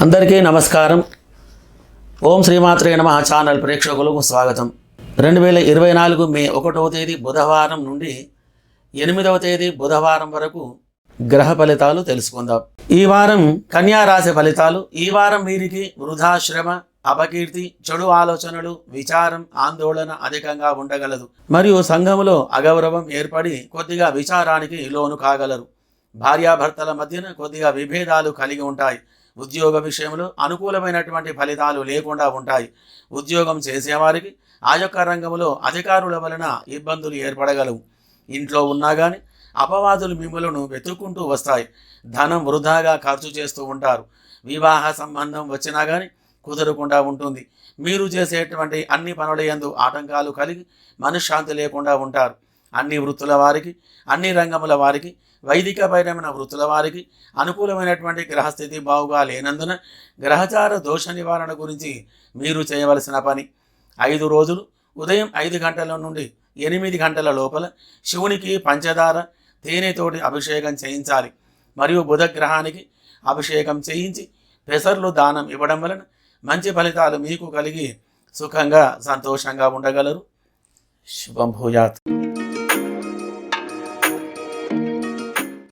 అందరికీ నమస్కారం. ఓం శ్రీమాత్రే నమః ఛానల్ ప్రేక్షకులకు స్వాగతం. 2024 మే 1వ తేదీ బుధవారం నుండి 8వ తేదీ బుధవారం వరకు గ్రహ ఫలితాలు తెలుసుకుందాం. ఈ వారం కన్యా రాశి ఫలితాలు. ఈ వారం వీరికి వృధాశ్రమ, అపకీర్తి, చెడు ఆలోచనలు, విచారం, ఆందోళన అధికంగా ఉండగలదు. మరియు సంఘములో అగౌరవం ఏర్పడి కొద్దిగా విచారానికి లోను కాగలరు. భార్యాభర్తల మధ్యన కొద్దిగా విభేదాలు కలిగి ఉంటాయి. ఉద్యోగ విషయంలో అనుకూలమైనటువంటి ఫలితాలు లేకుండా ఉంటాయి. ఉద్యోగం చేసేవారికి ఆ యొక్క రంగంలో అధికారుల వలన ఇబ్బందులు ఏర్పడగలవు. ఇంట్లో ఉన్నా కానీ అపవాదులు మిమ్మలను వెతుక్కుంటూ వస్తాయి. ధనం వృధాగా ఖర్చు చేస్తూ ఉంటారు. వివాహ సంబంధం వచ్చినా కానీ కుదరకుండా ఉంటుంది. మీరు చేసేటువంటి అన్ని పనుల యందు ఆటంకాలు కలిగి మనశ్శాంతి లేకుండా ఉంటారు. అన్ని వృత్తుల వారికి, అన్ని రంగముల వారికి, వైదికపరమైన వృత్తుల వారికి అనుకూలమైనటువంటి గ్రహస్థితి బాగుగా లేనందున గ్రహచార దోష నివారణ గురించి మీరు చేయవలసిన పని 5 రోజులు ఉదయం 5 గంటల నుండి 8 గంటల లోపల శివునికి పంచదార, తేనెతోటి అభిషేకం చేయించాలి. మరియు బుధగ్రహానికి అభిషేకం చేయించి పెసర్లు దానం ఇవ్వడం వలన మంచి ఫలితాలు మీకు కలిగి సుఖంగా సంతోషంగా ఉండగలరు. శుభం భూయాత్.